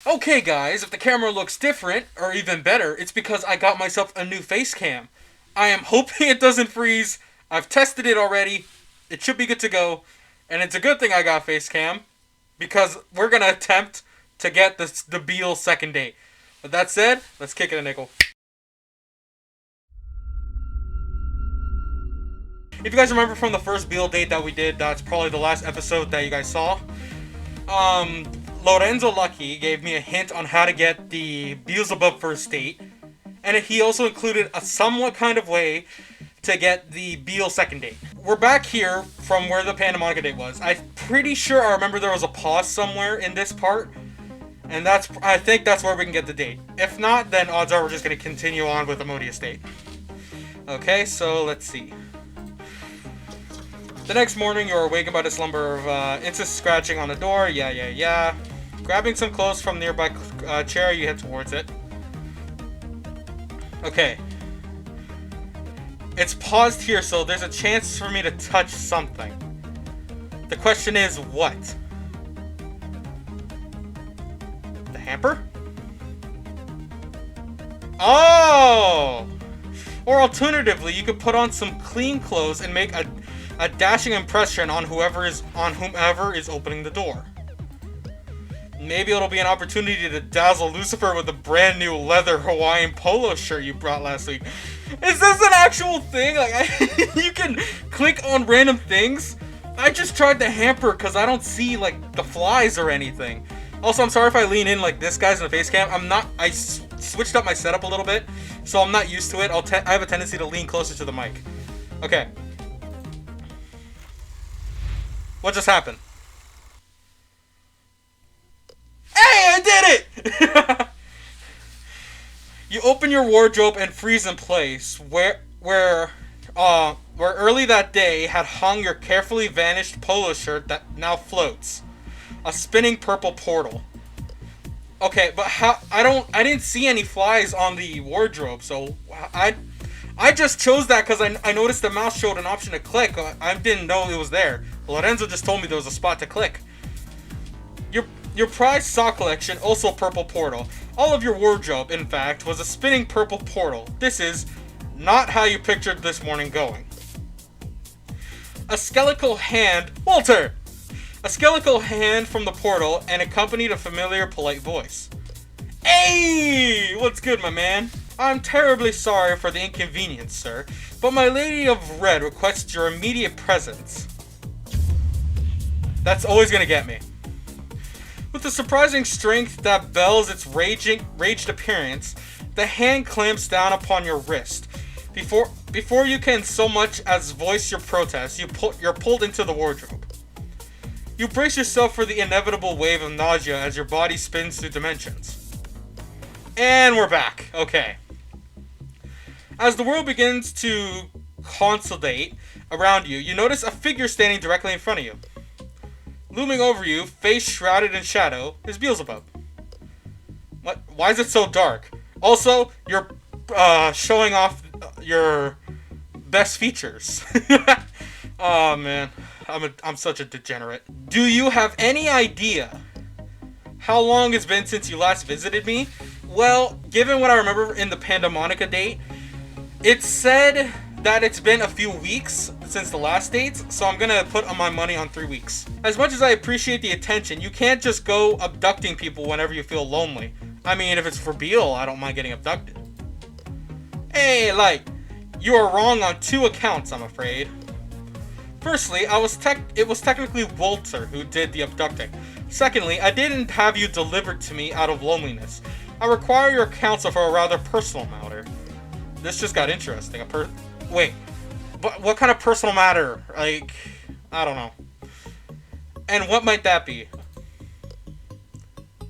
Okay guys, if the camera looks different, or even better, it's because I got myself a new face cam. I am hoping it doesn't freeze. I've tested it already. It should be good to go. And it's a good thing I got face cam, because we're gonna attempt to get the Beel second date. With that said, let's kick it a nickel. If you guys remember from the first Beel date that we did, that's probably the last episode that you guys saw. Lorenzo Lucky gave me a hint on how to get the Beelzebub first date, and he also included a somewhat kind of way to get the Beel second date. We're back here from where the Pandamonica date was. I'm pretty sure I remember there was a pause somewhere in this part, and I think that's where we can get the date. If not, then odds are we're just going to continue on with the Modius date. Okay, so let's see. The next morning, you're awakened by the slumber of insist scratching on the door. Yeah. Grabbing some clothes from nearby chair, you head towards it. Okay. It's paused here, so there's a chance for me to touch something. The question is, what? The hamper? Oh! Or alternatively, you could put on some clean clothes and make a dashing impression on whomever is opening the door. Maybe it'll be an opportunity to dazzle Lucifer with a brand new leather Hawaiian polo shirt you brought last week. Is this an actual thing? You can click on random things? I just tried the hamper because I don't see the flies or anything. Also, I'm sorry if I lean in like this guy's in the face cam. I switched up my setup a little bit, so I'm not used to it. I have a tendency to lean closer to the mic. Okay. What just happened? Hey, I did it! You open your wardrobe and freeze in place, where early that day had hung your carefully vanished polo shirt that now floats. A spinning purple portal. Okay, but I didn't see any flies on the wardrobe, so I just chose that because I noticed the mouse showed an option to click. I didn't know it was there. Lorenzo just told me there was a spot to click. Your prized sock collection, also purple portal. All of your wardrobe, in fact, was a spinning purple portal. This is not how you pictured this morning going. A skeletal hand, Walter! A skeletal hand from the portal and accompanied a familiar, polite voice. Hey! What's good, my man? I'm terribly sorry for the inconvenience, sir, but my Lady of Red requests your immediate presence. That's always gonna get me. With the surprising strength that bells its raged appearance, the hand clamps down upon your wrist. Before you can so much as voice your protest, you're pulled into the wardrobe. You brace yourself for the inevitable wave of nausea as your body spins through dimensions. And we're back. Okay. As the world begins to consolidate around you, you notice a figure standing directly in front of you. Looming over you, face shrouded in shadow, is Beelzebub. What? Why is it so dark? Also, you're showing off your best features. Oh man, I'm such a degenerate. Do you have any idea how long it's been since you last visited me? Well, given what I remember in the Pandamonica date, it said that it's been a few weeks since the last dates, so I'm gonna put my money on 3 weeks. As much as I appreciate the attention, you can't just go abducting people whenever you feel lonely. I mean, if it's for Beel, I don't mind getting abducted. Hey, you are wrong on 2 accounts, I'm afraid. Firstly, it was technically Walter who did the abducting. Secondly, I didn't have you delivered to me out of loneliness. I require your counsel for a rather personal matter. This just got interesting. Wait, but what kind of personal matter? I don't know. And what might that be?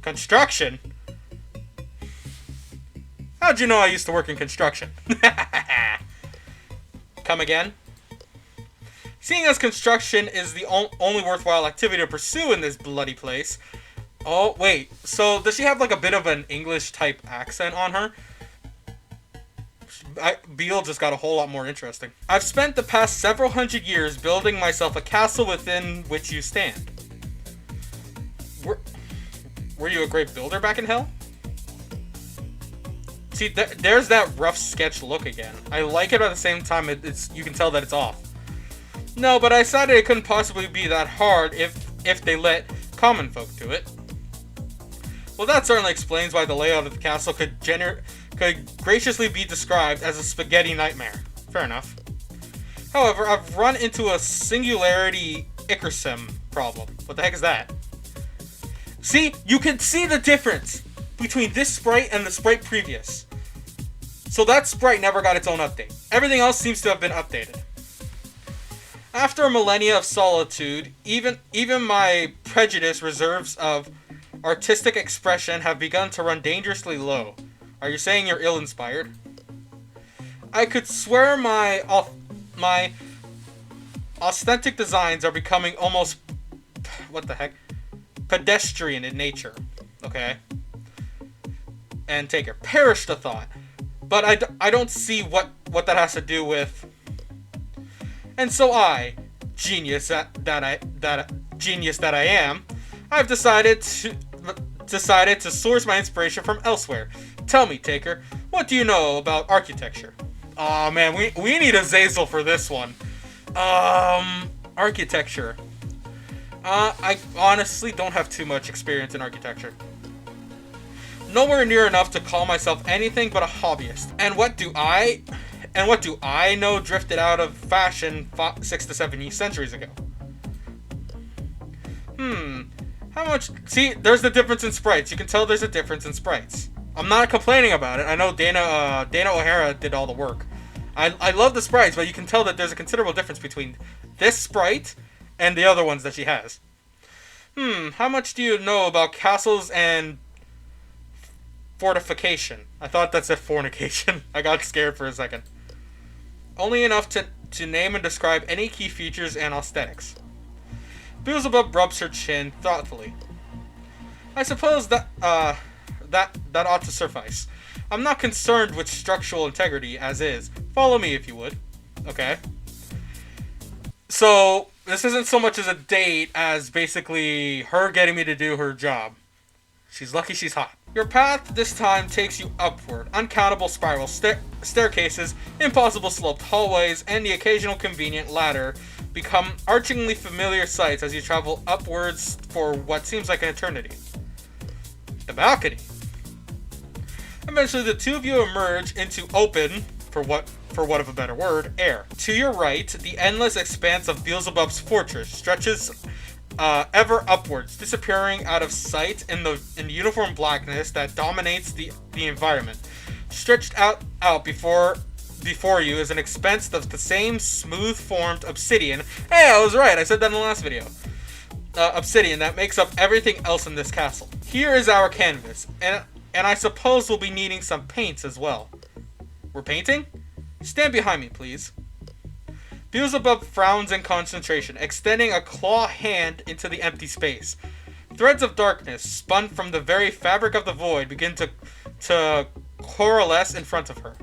Construction? How'd you know I used to work in construction? Come again? Seeing as construction is the only worthwhile activity to pursue in this bloody place. Oh, wait. So, does she have a bit of an English-type accent on her? Beel just got a whole lot more interesting. I've spent the past several hundred years building myself a castle within which you stand. were you a great builder back in Hell? See, there's that rough sketch look again. I like it, but at the same time, you can tell that it's off. No, but I decided it couldn't possibly be that hard if they let common folk do it. Well, that certainly explains why the layout of the castle could graciously be described as a spaghetti nightmare. Fair enough. However, I've run into a singularity Ickersim problem. What the heck is that? See, you can see the difference between this sprite and the sprite previous. So that sprite never got its own update. Everything else seems to have been updated. After a millennia of solitude, even my prejudice reserves of artistic expression have begun to run dangerously low. Are you saying you're ill-inspired? I could swear my aesthetic designs are becoming almost, what the heck, pedestrian in nature. Okay? And Taker, perish the thought. But I don't see what that has to do with. And so I, genius that I am, I've decided to source my inspiration from elsewhere. Tell me, Taker, what do you know about architecture? Aw, man, we need a Zazel for this one. Architecture. I honestly don't have too much experience in architecture. Nowhere near enough to call myself anything but a hobbyist. And what do I know drifted out of fashion 6 to 7 centuries ago? How much? See, there's the difference in sprites. You can tell there's a difference in sprites. I'm not complaining about it. I know Dana O'Hara did all the work. I love the sprites, but you can tell that there's a considerable difference between this sprite and the other ones that she has. How much do you know about castles and fortification? I thought that said fornication. I got scared for a second. Only enough to name and describe any key features and aesthetics. Beelzebub rubs her chin thoughtfully. I suppose that ought to suffice. I'm not concerned with structural integrity as is. Follow me if you would. Okay. So, this isn't so much as a date as basically her getting me to do her job. She's lucky she's hot. Your path this time takes you upward. Uncountable spiral staircases, impossible sloped hallways, and the occasional convenient ladder become archingly familiar sights as you travel upwards for what seems like an eternity. The balcony. Eventually, the two of you emerge into open, for what of a better word, air. To your right, the endless expanse of Beelzebub's fortress stretches ever upwards, disappearing out of sight in the uniform blackness that dominates the environment. Stretched out before you is an expanse of the same smooth-formed obsidian. Hey, I was right. I said that in the last video. Obsidian that makes up everything else in this castle. Here is our canvas, and I suppose we'll be needing some paints as well. We're painting? Stand behind me, please. Beelzebub frowns in concentration, extending a claw hand into the empty space. Threads of darkness, spun from the very fabric of the void, begin to coalesce in front of her.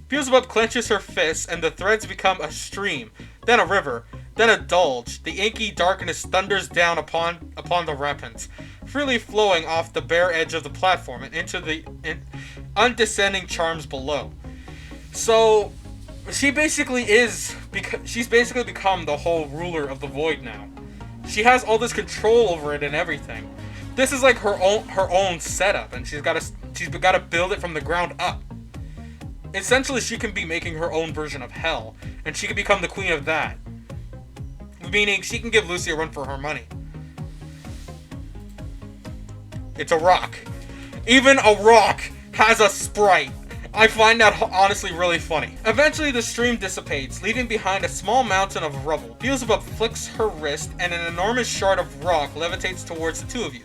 Beelzebub clenches her fists, and the threads become a stream, then a river, then a bulge. The inky darkness thunders down upon the weapons, freely flowing off the bare edge of the platform and into the undescending charms below. So, she's basically become the whole ruler of the void now. She has all this control over it and everything. This is like her own setup, and she's got to build it from the ground up. Essentially, she can be making her own version of hell, and she can become the queen of that. Meaning, she can give Lucy a run for her money. It's a rock. Even a rock has a sprite. I find that honestly really funny. Eventually, the stream dissipates, leaving behind a small mountain of rubble. Beelzebub flicks her wrist, and an enormous shard of rock levitates towards the two of you.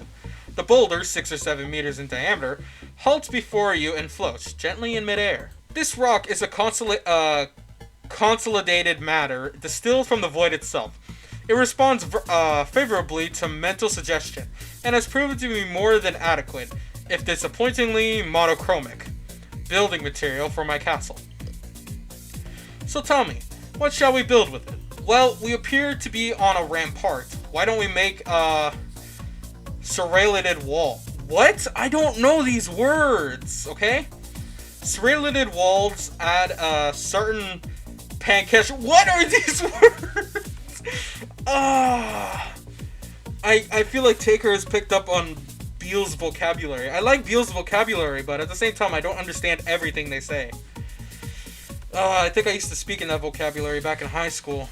The boulder, 6 or 7 meters in diameter, halts before you and floats gently in midair. This rock is a consolidated matter distilled from the void itself. It responds favorably to mental suggestion, and has proven to be more than adequate, if disappointingly monochromic, building material for my castle. So tell me, what shall we build with it? Well, we appear to be on a rampart. Why don't we make serrated wall. What? I don't know these words, okay? Serrated walls add a certain pancake. What are these words? I feel like Taker has picked up on Beel's vocabulary. I like Beel's vocabulary, but at the same time, I don't understand everything they say. I think I used to speak in that vocabulary back in high school.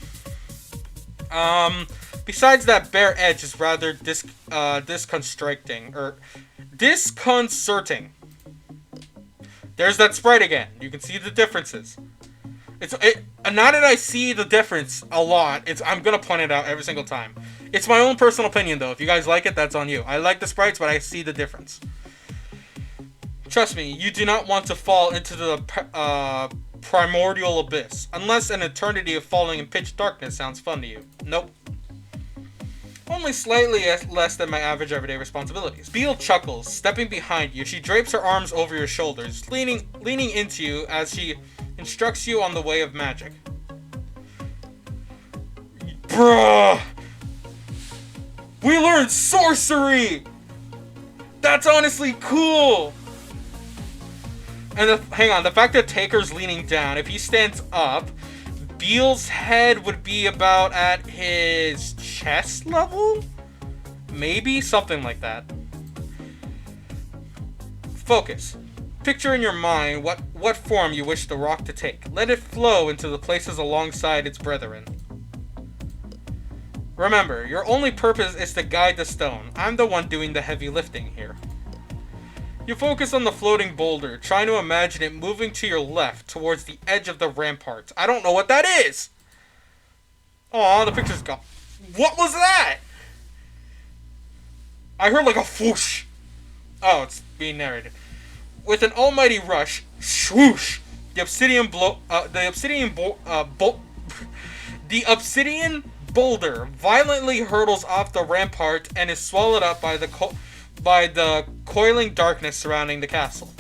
Besides that, bare edge is rather disconcerting. There's that sprite again. You can see the differences. Now that I see the difference a lot, I'm gonna point it out every single time. It's my own personal opinion, though. If you guys like it, that's on you. I like the sprites, but I see the difference. Trust me, you do not want to fall into the primordial abyss, unless an eternity of falling in pitch darkness sounds fun to you. Nope. Only slightly less than my average everyday responsibilities. Beel chuckles, stepping behind you. She drapes her arms over your shoulders, leaning into you as she instructs you on the way of magic. Bruh! We learned sorcery! That's honestly cool! And hang on, the fact that Taker's leaning down, if he stands up, Beel's head would be about at his chest level? Maybe? Something like that. Focus. Picture in your mind what form you wish the rock to take. Let it flow into the places alongside its brethren. Remember, your only purpose is to guide the stone. I'm the one doing the heavy lifting here. You focus on the floating boulder, trying to imagine it moving to your left towards the edge of the ramparts. I don't know what that is! Aw, the picture's gone. What was that? I heard like a whoosh. Oh, it's being narrated. With an almighty rush, swoosh, the obsidian boulder violently hurtles off the rampart and is swallowed up by the coiling darkness surrounding the castle.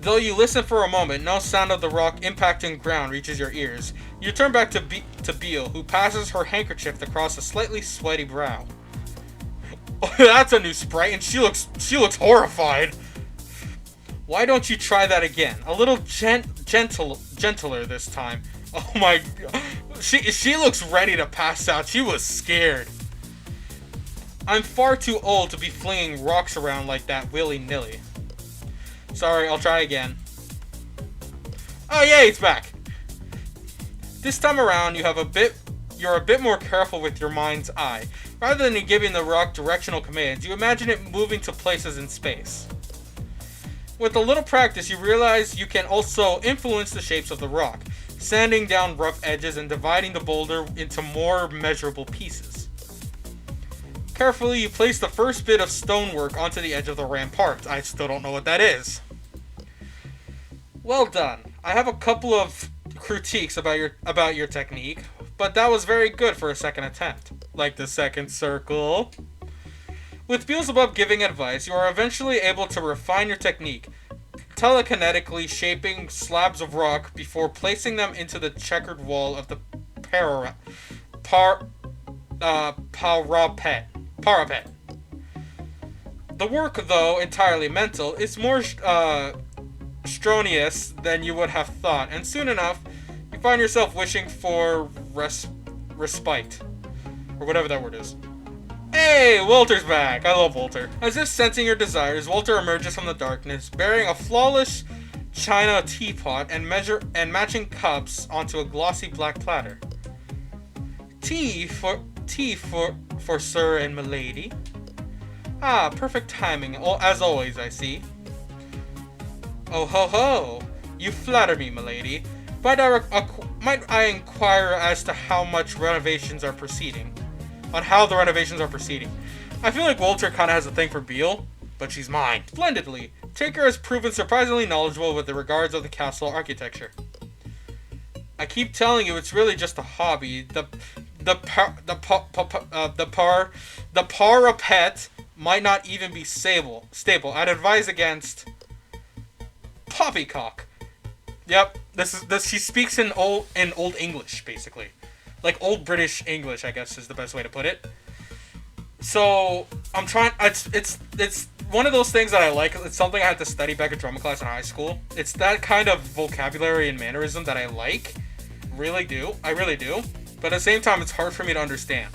Though you listen for a moment, no sound of the rock impacting ground reaches your ears. You turn back to Beel, who passes her handkerchief across a slightly sweaty brow. Oh, that's a new sprite, and she looks horrified. Why don't you try that again? A little gentler this time. Oh my god. She looks ready to pass out. She was scared. I'm far too old to be flinging rocks around like that willy-nilly. Sorry, I'll try again. Oh yay, it's back. This time around, you're a bit more careful with your mind's eye. Rather than giving the rock directional commands, you imagine it moving to places in space. With a little practice, you realize you can also influence the shapes of the rock, sanding down rough edges and dividing the boulder into more measurable pieces. Carefully, you place the first bit of stonework onto the edge of the rampart. I still don't know what that is. Well done. I have a couple of critiques about your technique, but that was very good for a second attempt. Like the second circle. With Beelzebub giving advice, you are eventually able to refine your technique, telekinetically shaping slabs of rock before placing them into the checkered wall of the parapet. The work, though entirely mental, is more strenuous than you would have thought, and soon enough, you find yourself wishing for respite, or whatever that word is. Hey, Walter's back. I love Walter. As if sensing your desires, Walter emerges from the darkness, bearing a flawless china teapot and matching cups onto a glossy black platter. Tea for sir and milady. Ah, perfect timing, as always, I see. Oh ho ho! You flatter me, milady. Might I inquire as to how the renovations are proceeding? I feel like Walter kind of has a thing for Beel, but she's mine. Splendidly. Taker has proven surprisingly knowledgeable with the regards of the castle architecture. I keep telling you, it's really just a hobby. The parapet might not even be stable. I'd advise against poppycock. Yep, she speaks in old English, basically. Like old British English, I guess is the best way to put it. So I'm trying. It's one of those things that I like. It's something I had to study back in drama class in high school. It's that kind of vocabulary and mannerism that I like. Really do. I really do. But at the same time, it's hard for me to understand.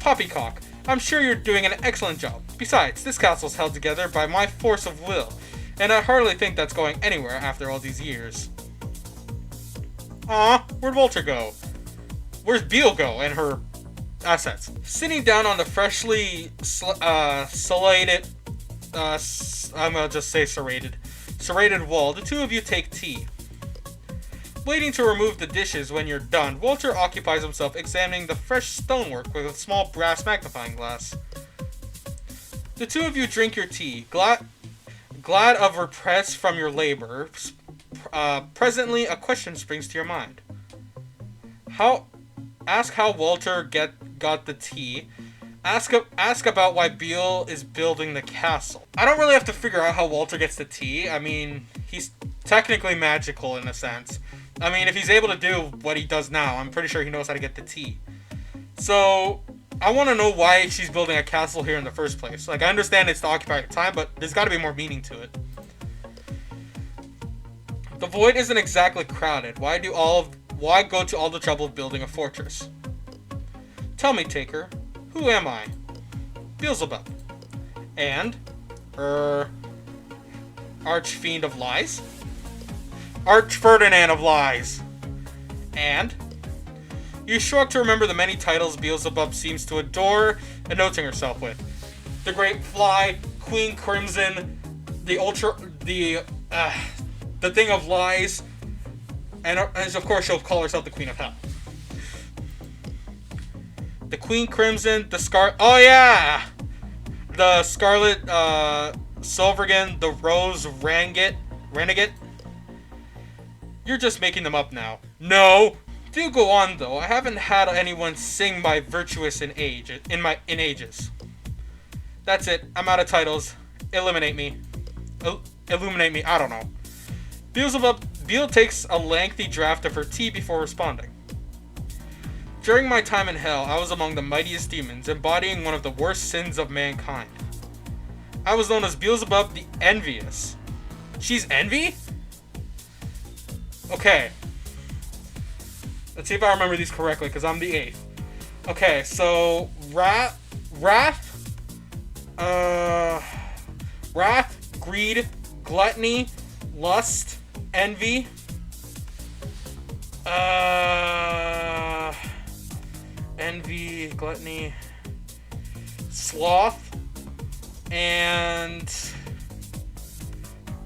Poppycock. I'm sure you're doing an excellent job. Besides, this castle's held together by my force of will, and I hardly think that's going anywhere after all these years. Aw, where'd Walter go? Where's Beel go and her assets? Sitting down on the freshly serrated, I'm gonna just say serrated wall, the two of you take tea. Waiting to remove the dishes when you're done, Walter occupies himself examining the fresh stonework with a small brass magnifying glass. The two of you drink your tea, glad of repress from your labor. Presently, a question springs to your mind. Ask how Walter got the tea. Ask about why Beel is building the castle. I don't really have to figure out how Walter gets the tea. I mean, he's technically magical in a sense. I mean, if he's able to do what he does now, I'm pretty sure he knows how to get the tea. So, I want to know why she's building a castle here in the first place. Like, I understand it's to occupy your time, but there's got to be more meaning to it. The void isn't exactly crowded. Why go to all the trouble of building a fortress? Tell me, Taker, who am I? Beelzebub. And? Archfiend of Lies? Arch-Ferdinand of Lies. And? You shrug to remember the many titles Beelzebub seems to adore, anointing herself with. The Great Fly, Queen Crimson, the Thing of Lies, and of course she'll call herself the Queen of Hell. The Queen Crimson, the Scarlet Silvergun, the Rose Renegade. You're just making them up now. No! Do go on though. I haven't had anyone sing my virtuous in ages. That's it. I'm out of titles. Illuminate me. I don't know. Beel takes a lengthy draft of her tea before responding. During my time in hell, I was among the mightiest demons, embodying one of the worst sins of mankind. I was known as Beelzebub the Envious. She's envy? Okay. Let's see if I remember these correctly, because I'm the 8th. Okay, so wrath, greed, gluttony, lust, envy, gluttony, sloth, and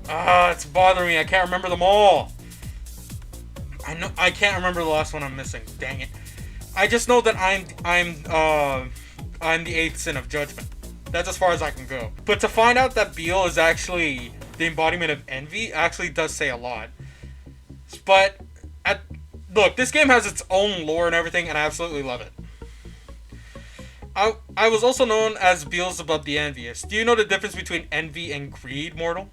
it's bothering me. I can't remember them all. I can't remember the last one I'm missing. Dang it. I just know that I'm the 8th sin of judgment. That's as far as I can go. But to find out that Beel is actually the embodiment of envy actually does say a lot. But look, this game has its own lore and everything, and I absolutely love it. I was also known as Beelzebub the Envious. Do you know the difference between envy and greed, mortal?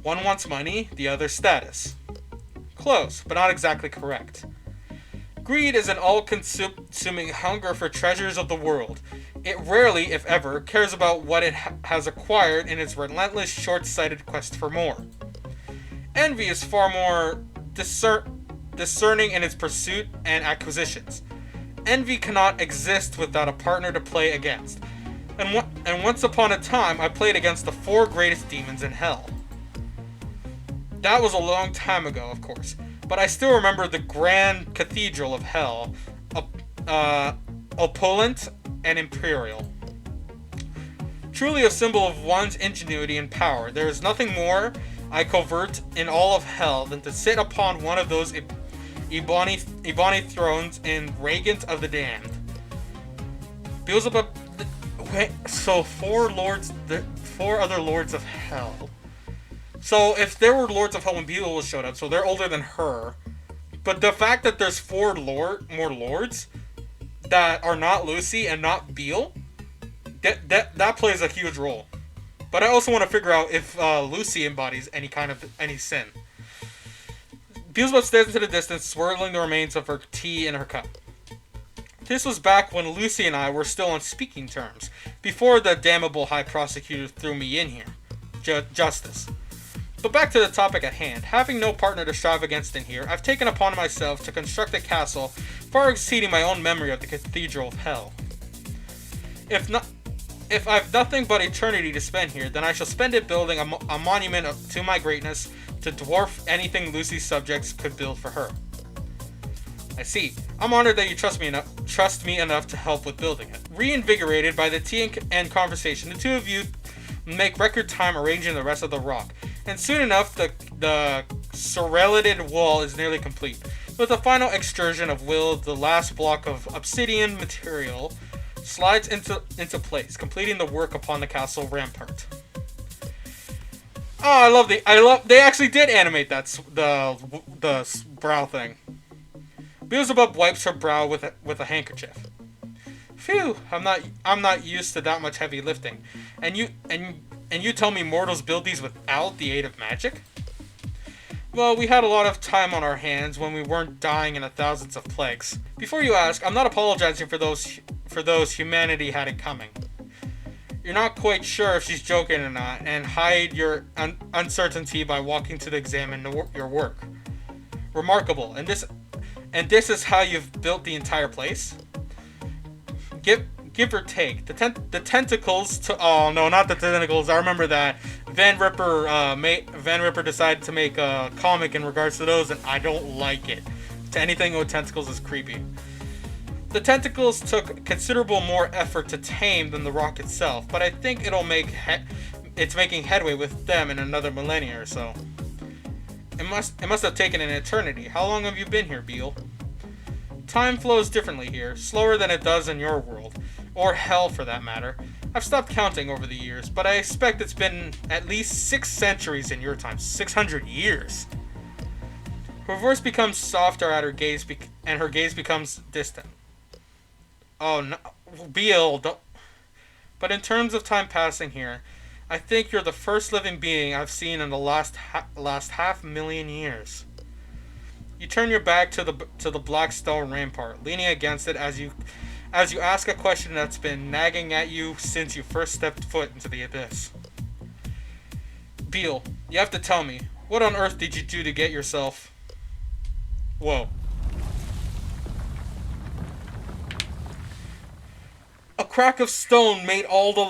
One wants money, the other status. Close, but not exactly correct. Greed is an all-consuming hunger for treasures of the world. It rarely, if ever, cares about what it has acquired in its relentless, short-sighted quest for more. Envy is far more discerning in its pursuit and acquisitions. Envy cannot exist without a partner to play against. And once upon a time, I played against the 4 greatest demons in hell. That was a long time ago, of course, but I still remember the grand cathedral of hell, opulent and imperial. Truly a symbol of one's ingenuity and power. There is nothing more I covet in all of hell than to sit upon one of those ebony thrones in Regent of the Damned. Beelzebub. So 4 other lords of hell. So if there were lords of hell when Beel showed up, so they're older than her. But the fact that there's 4 more lords that are not Lucy and not Beel, that plays a huge role. But I also want to figure out if Lucy embodies any sin. Beelzebub stares into the distance, swirling the remains of her tea in her cup. This was back when Lucy and I were still on speaking terms, before the damnable High Prosecutor threw me in here. Justice. But back to the topic at hand. Having no partner to strive against in here, I've taken upon myself to construct a castle far exceeding my own memory of the Cathedral of Hell. If I've nothing but eternity to spend here, then I shall spend it building a monument to my greatness to dwarf anything Lucy's subjects could build for her. I see. I'm honored that you trust me enough to help with building it. Reinvigorated by the tea and conversation, the two of you make record time arranging the rest of the rock, and soon enough the serrated wall is nearly complete. With a final extrusion of will, the last block of obsidian material slides into place, completing the work upon the castle rampart. Oh, they actually did animate the brow thing. Beelzebub wipes her brow with a handkerchief. Phew, I'm not used to that much heavy lifting. And you tell me mortals build these without the aid of magic? Well, we had a lot of time on our hands when we weren't dying in the thousands of plagues. Before you ask, I'm not apologizing for those humanity had it coming. You're not quite sure if she's joking or not, and hide your uncertainty by walking to examine your work. Remarkable, and this is how you've built the entire place? Give or take. The tentacles oh no, not the tentacles. I remember that Van Ripper decided to make a comic in regards to those, and I don't like it. Anything with tentacles is creepy. The tentacles took considerable more effort to tame than the rock itself, but I think it's making headway with them in another millennia or so. It must have taken an eternity. How long have you been here, Beel? Time flows differently here, slower than it does in your world, or hell for that matter. I've stopped counting over the years, but I expect it's been at least 6 centuries in your time. 600 years. Her voice becomes softer at her gaze, and her gaze becomes distant. Oh no, Beel, don't. But in terms of time passing here, I think you're the first living being I've seen in the last 500,000 years. You turn your back to the black stone rampart, leaning against it as you ask a question that's been nagging at you since you first stepped foot into the abyss. Beel, you have to tell me, what on earth did you do to get yourself... Whoa. A crack of stone made all the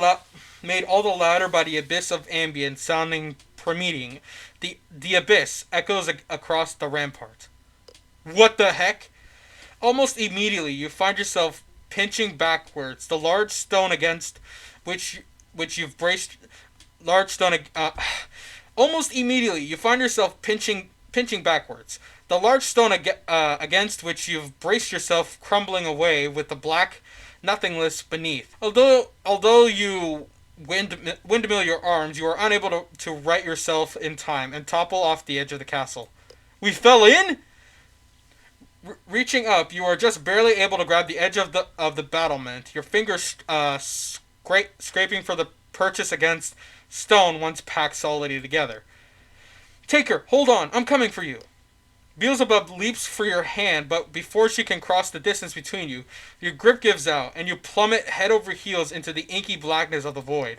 louder by the abyss of ambient sounding permeating. The abyss echoes across the rampart. What the heck? Almost immediately, you find yourself pinching backwards. The large stone against which you've braced. Almost immediately, you find yourself pinching backwards. The large stone against which you've braced yourself crumbling away with the black nothingness beneath. Although you windmill your arms, you are unable to right yourself in time and topple off the edge of the castle. We fell in? Reaching up, you are just barely able to grab the edge of the battlement, your fingers scraping for the purchase against stone once packed solidly together. Taker, hold on, I'm coming for you. Beelzebub leaps for your hand, but before she can cross the distance between you, your grip gives out, and you plummet head over heels into the inky blackness of the void.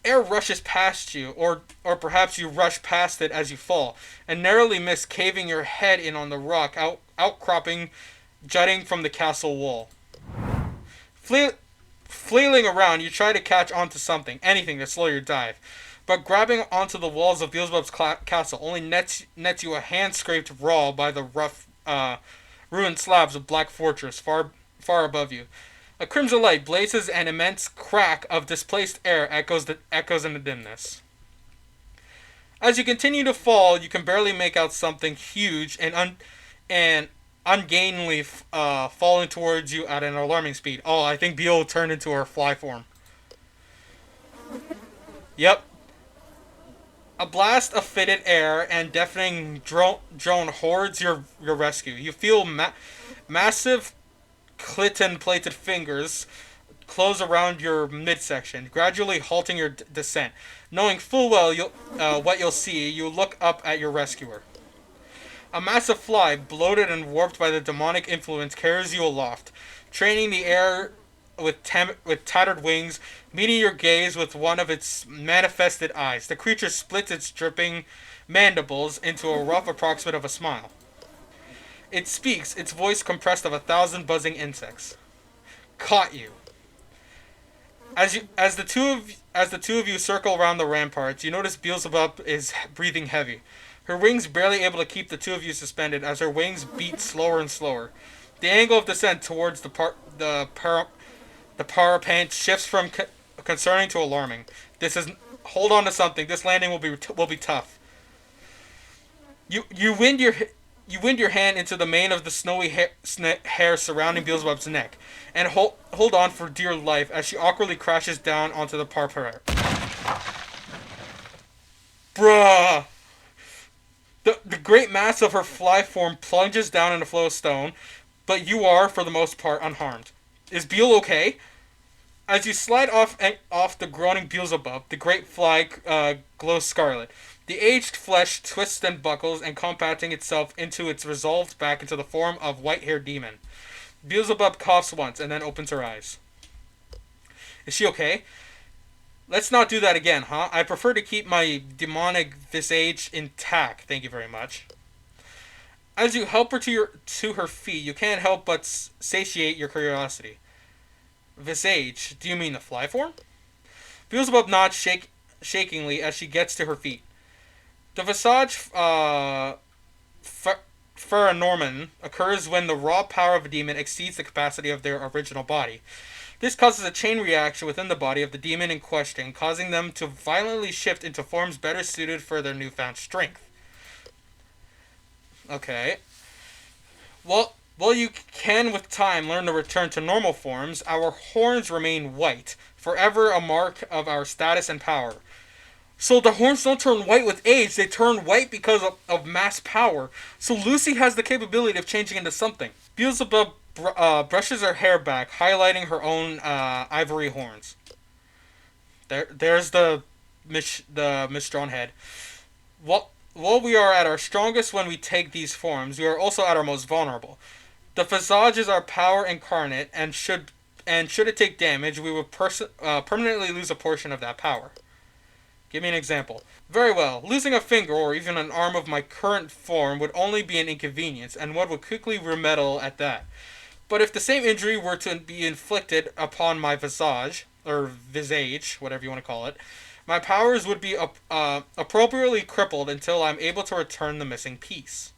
Air rushes past you, or perhaps you rush past it as you fall, and narrowly miss caving your head in on the rock outcropping jutting from the castle wall. Flailing around, you try to catch onto something, anything to slow your dive, but grabbing onto the walls of Beelzebub's castle only nets you a hand scraped raw by the rough, ruined slabs of Black Fortress far above you. A crimson light blazes, an immense crack of displaced air echoes in the dimness. As you continue to fall, you can barely make out something huge and ungainly falling towards you at an alarming speed. Oh, I think Beel turned into her fly form. Yep. A blast of fitted air and deafening drone hordes your rescue. You feel massive chitin-plated fingers close around your midsection, gradually halting your descent. Knowing full well what you'll see, you look up at your rescuer. A massive fly, bloated and warped by the demonic influence, carries you aloft, training the air with tattered wings, meeting your gaze with one of its manifested eyes. The creature splits its dripping mandibles into a rough approximate of a smile. It speaks, its voice compressed of 1,000 buzzing insects. Caught you. As the two of you circle around the ramparts, you notice Beelzebub is breathing heavy. Her wings barely able to keep the two of you suspended as her wings beat slower and slower. The angle of descent towards the parapet shifts from concerning to alarming. This is hold on to something. This landing will be tough. You wind your hand into the mane of the snowy hair surrounding Beelzebub's neck, and hold on for dear life as she awkwardly crashes down onto the parapet. Bruh! The great mass of her fly form plunges down in a flow of stone, but you are, for the most part, unharmed. Is Beel okay? As you slide off the groaning Beelzebub, the great fly glows scarlet. The aged flesh twists and buckles, and compacting itself into its resolved back into the form of white-haired demon. Beelzebub coughs once, and then opens her eyes. Is she okay? Let's not do that again, huh? I prefer to keep my demonic visage intact, thank you very much. As you help her to her feet, you can't help but satiate your curiosity. Visage, do you mean the fly form? Beelzebub nods shakingly as she gets to her feet. The visage phenomenon occurs when the raw power of a demon exceeds the capacity of their original body. This causes a chain reaction within the body of the demon in question, causing them to violently shift into forms better suited for their newfound strength. Okay. While you can with time learn to return to normal forms, our horns remain white, forever a mark of our status and power. So the horns don't turn white with age, they turn white because of mass power. So Lucy has the capability of changing into something. Beelzebub brushes her hair back, highlighting her own ivory horns. There's the misdrawn head. While we are at our strongest when we take these forms, we are also at our most vulnerable. The visage is our power incarnate, and should it take damage, we will permanently lose a portion of that power. Give me an example. Very well. Losing a finger or even an arm of my current form would only be an inconvenience, and one would quickly remedal at that. But if the same injury were to be inflicted upon my visage, or visage, whatever you want to call it, my powers would be appropriately crippled until I'm able to return the missing piece.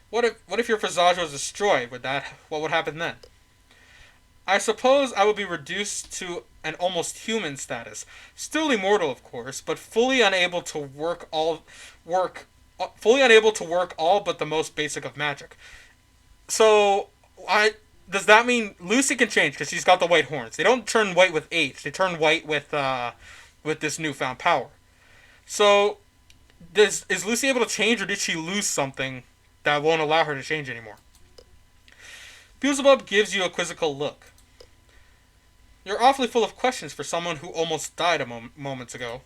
What if your visage was destroyed? What would happen then? I suppose I would be reduced to an almost human status, still immortal, of course, but fully unable to work all but the most basic of magic. So, does that mean Lucy can change because she's got the white horns? They don't turn white with age; they turn white with this newfound power. So, is Lucy able to change, or did she lose something that won't allow her to change anymore? Beelzebub gives you a quizzical look. You're awfully full of questions for someone who almost died moments ago.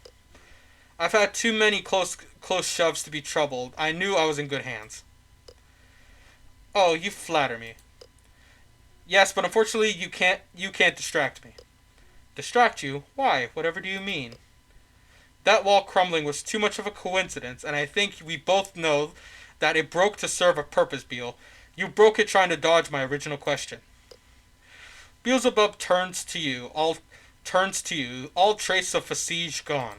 I've had too many close shoves to be troubled. I knew I was in good hands. Oh, you flatter me. Yes, but unfortunately you can't distract me. Distract you? Why? Whatever do you mean? That wall crumbling was too much of a coincidence, and I think we both know that it broke to serve a purpose, Beel. You broke it trying to dodge my original question. Beelzebub turns to you, all trace of visage gone.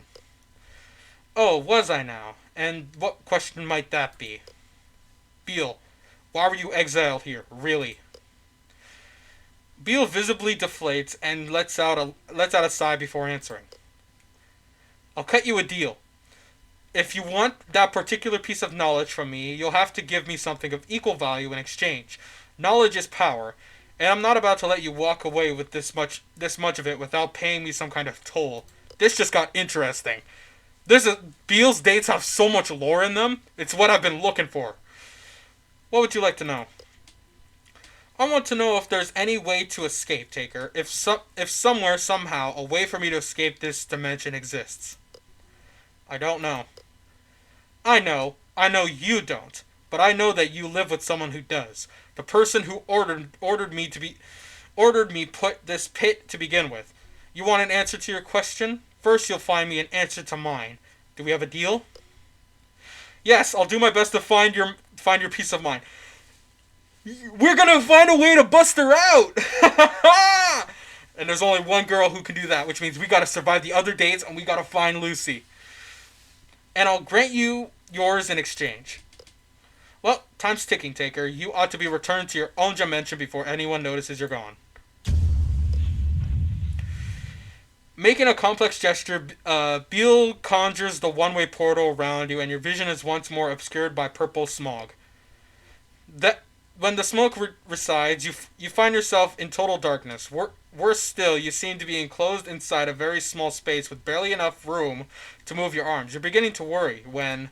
Oh, was I now? And what question might that be? Beel, why were you exiled here, really? Beel visibly deflates and lets out a sigh before answering. I'll cut you a deal. If you want that particular piece of knowledge from me, you'll have to give me something of equal value in exchange. Knowledge is power, and I'm not about to let you walk away with this much of it without paying me some kind of toll. This just got interesting. Beel's dates have so much lore in them. It's what I've been looking for. What would you like to know? I want to know if there's any way to escape, Taker. If somewhere, somehow, a way for me to escape this dimension exists. I don't know. I know you don't. but I know that you live with someone who does. The person who ordered me put this pit to begin with. You want an answer to your question? First, you'll find me an answer to mine. Do we have a deal? Yes, I'll do my best to find your peace of mind. We're gonna find a way to bust her out! And there's only one girl who can do that, which means we gotta survive the other dates and we gotta find Lucy. And I'll grant you yours in exchange. Well, time's ticking, Taker. You ought to be returned to your own dimension before anyone notices you're gone. Making a complex gesture, Beel conjures the one-way portal around you, and your vision is once more obscured by purple smog. When the smoke resides, you find yourself in total darkness. Worse still, you seem to be enclosed inside a very small space with barely enough room to move your arms. You're beginning to worry when...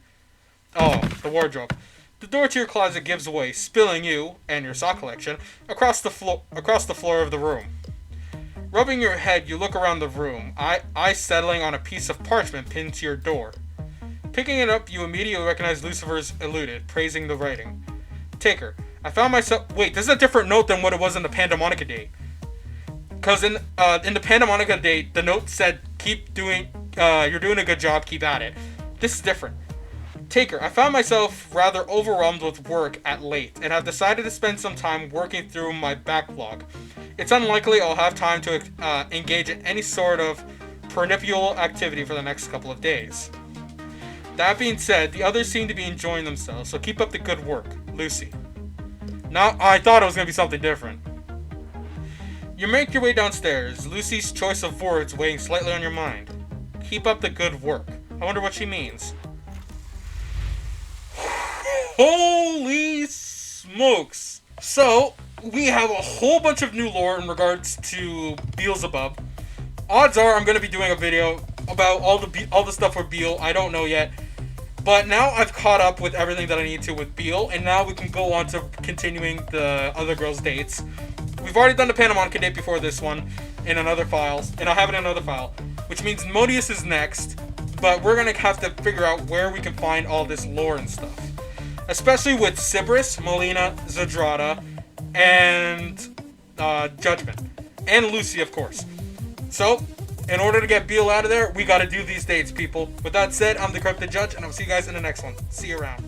Oh, the wardrobe. The door to your closet gives way, spilling you, and your sock collection, across the floor of the room. Rubbing your head, you look around the room, eye settling on a piece of parchment pinned to your door. Picking it up, you immediately recognize Lucifer's eluded, praising the writing. Taker, I found myself... Wait, this is a different note than what it was in the Pandemonica date. Because in the Pandemonica date, the note said, keep doing... you're doing a good job, keep at it. This is different. Taker, I found myself rather overwhelmed with work at late, and have decided to spend some time working through my backlog. It's unlikely I'll have time to engage in any sort of peripheral activity for the next couple of days. That being said, the others seem to be enjoying themselves, so keep up the good work. Lucy. Now, I thought it was going to be something different. You make your way downstairs, Lucy's choice of words weighing slightly on your mind. Keep up the good work. I wonder what she means. Holy smokes! So, we have a whole bunch of new lore in regards to Beelzebub. Odds are I'm going to be doing a video about all the stuff with Beel. I don't know yet. But now I've caught up with everything that I need to with Beel, and now we can go on to continuing the other girls' dates. We've already done the Pandemonica date before this one in another file, and I'll have it in another file, which means Modius is next, but we're going to have to figure out where we can find all this lore and stuff. Especially with Sybris, Melina, Zadrada, and Judgment. And Lucy, of course. So, in order to get Beel out of there, we gotta do these dates, people. With that said, I'm the Korrupted Judge, and I'll see you guys in the next one. See you around.